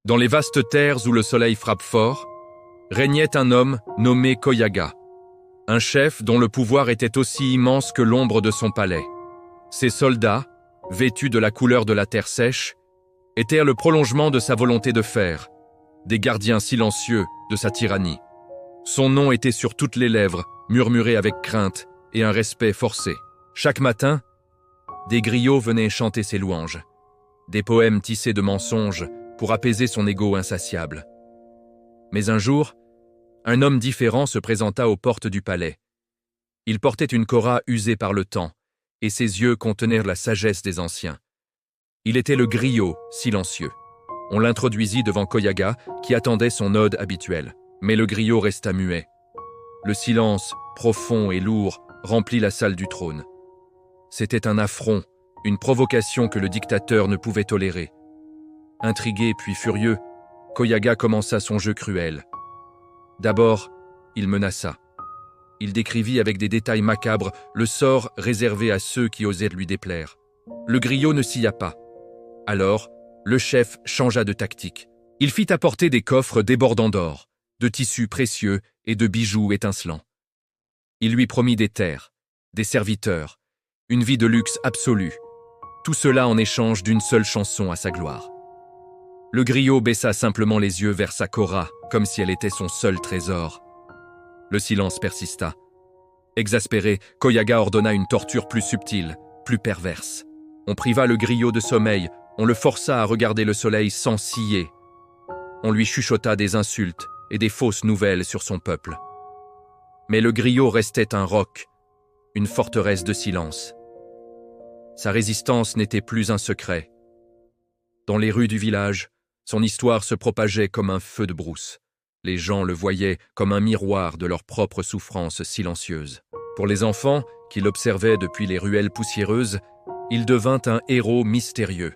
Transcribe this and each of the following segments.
Dans les vastes terres où le soleil frappe fort, régnait un homme nommé Koyaga, un chef dont le pouvoir était aussi immense que l'ombre de son palais. Ses soldats, vêtus de la couleur de la terre sèche, étaient le prolongement de sa volonté de fer, des gardiens silencieux de sa tyrannie. Son nom était sur toutes les lèvres, murmuré avec crainte et un respect forcé. Chaque matin, des griots venaient chanter ses louanges, des poèmes tissés de mensonges pour apaiser son ego insatiable. Mais un jour, un homme différent se présenta aux portes du palais. Il portait une kora usée par le temps, et ses yeux contenaient la sagesse des anciens. Il était le griot silencieux. On l'introduisit devant Koyaga, qui attendait son ode habituelle. Mais le griot resta muet. Le silence, profond et lourd, remplit la salle du trône. C'était un affront, une provocation que le dictateur ne pouvait tolérer. Intrigué puis furieux, Koyaga commença son jeu cruel. D'abord, il menaça. Il décrivit avec des détails macabres le sort réservé à ceux qui osaient lui déplaire. Le griot ne scia pas. Alors, le chef changea de tactique. Il fit apporter des coffres débordant d'or, de tissus précieux et de bijoux étincelants. Il lui promit des terres, des serviteurs, une vie de luxe absolu, tout cela en échange d'une seule chanson à sa gloire. Le griot baissa simplement les yeux vers sa kora, comme si elle était son seul trésor. Le silence persista. Exaspéré, Koyaga ordonna une torture plus subtile, plus perverse. On priva le griot de sommeil, on le força à regarder le soleil sans ciller. On lui chuchota des insultes et des fausses nouvelles sur son peuple. Mais le griot restait un roc, une forteresse de silence. Sa résistance n'était plus un secret. Dans les rues du village, son histoire se propageait comme un feu de brousse. Les gens le voyaient comme un miroir de leur propre souffrance silencieuse. Pour les enfants, qui l'observaient depuis les ruelles poussiéreuses, il devint un héros mystérieux.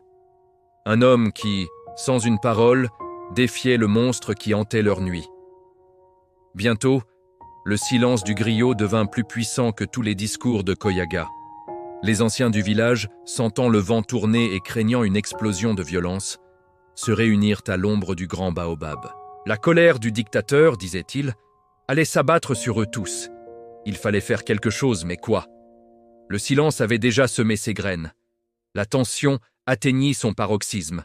Un homme qui, sans une parole, défiait le monstre qui hantait leur nuit. Bientôt, le silence du griot devint plus puissant que tous les discours de Koyaga. Les anciens du village, sentant le vent tourner et craignant une explosion de violence, se réunirent à l'ombre du grand baobab. La colère du dictateur, disait-il, allait s'abattre sur eux tous. Il fallait faire quelque chose, mais quoi? Le silence avait déjà semé ses graines. La tension atteignit son paroxysme.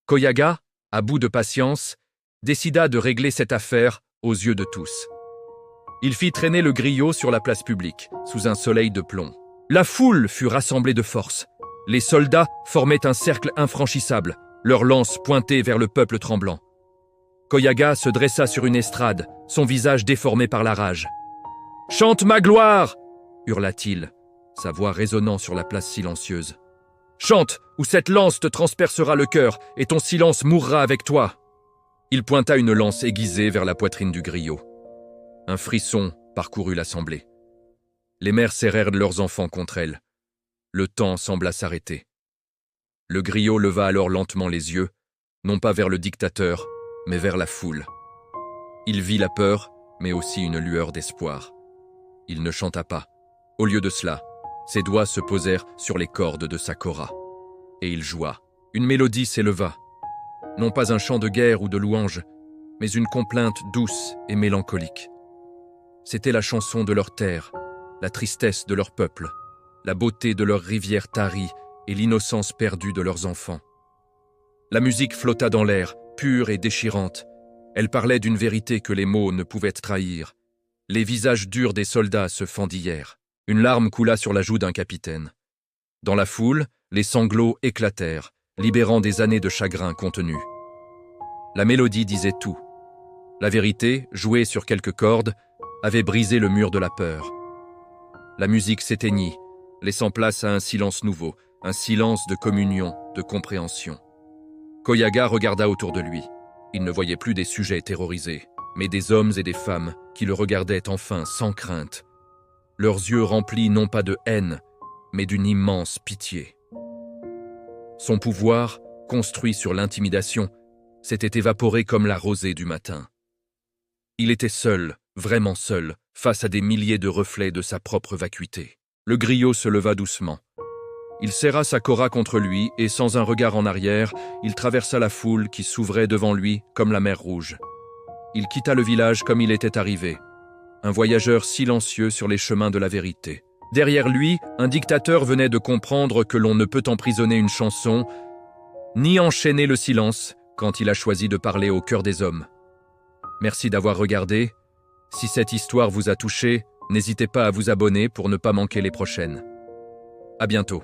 Koyaga, à bout de patience, décida de régler cette affaire aux yeux de tous. Il fit traîner le griot sur la place publique, sous un soleil de plomb. La foule fut rassemblée de force. Les soldats formaient un cercle infranchissable, leurs lances pointées vers le peuple tremblant. Koyaga se dressa sur une estrade, son visage déformé par la rage. « Chante ma gloire !» hurla-t-il, sa voix résonnant sur la place silencieuse. « Chante, ou cette lance te transpercera le cœur, et ton silence mourra avec toi !» Il pointa une lance aiguisée vers la poitrine du griot. Un frisson parcourut l'assemblée. Les mères serrèrent leurs enfants contre elle. Le temps sembla s'arrêter. Le griot leva alors lentement les yeux, non pas vers le dictateur, mais vers la foule. Il vit la peur, mais aussi une lueur d'espoir. Il ne chanta pas. Au lieu de cela, ses doigts se posèrent sur les cordes de sa kora. Et il joua. Une mélodie s'éleva. Non pas un chant de guerre ou de louange, mais une complainte douce et mélancolique. C'était la chanson de leur terre, la tristesse de leur peuple, la beauté de leurs rivières taries et l'innocence perdue de leurs enfants. La musique flotta dans l'air, pure et déchirante. Elle parlait d'une vérité que les mots ne pouvaient trahir. Les visages durs des soldats se fendillèrent. Une larme coula sur la joue d'un capitaine. Dans la foule, les sanglots éclatèrent, libérant des années de chagrin contenu. La mélodie disait tout. La vérité, jouée sur quelques cordes, avait brisé le mur de la peur. La musique s'éteignit, laissant place à un silence nouveau, un silence de communion, de compréhension. Koyaga regarda autour de lui. Il ne voyait plus des sujets terrorisés, mais des hommes et des femmes qui le regardaient enfin sans crainte. Leurs yeux remplis non pas de haine, mais d'une immense pitié. Son pouvoir, construit sur l'intimidation, s'était évaporé comme la rosée du matin. Il était seul, vraiment seul, face à des milliers de reflets de sa propre vacuité. Le griot se leva doucement. Il serra sa kora contre lui et, sans un regard en arrière, il traversa la foule qui s'ouvrait devant lui comme la mer Rouge. Il quitta le village comme il était arrivé, un voyageur silencieux sur les chemins de la vérité. Derrière lui, un dictateur venait de comprendre que l'on ne peut emprisonner une chanson, ni enchaîner le silence quand il a choisi de parler au cœur des hommes. Merci d'avoir regardé. Si cette histoire vous a touché, n'hésitez pas à vous abonner pour ne pas manquer les prochaines. À bientôt.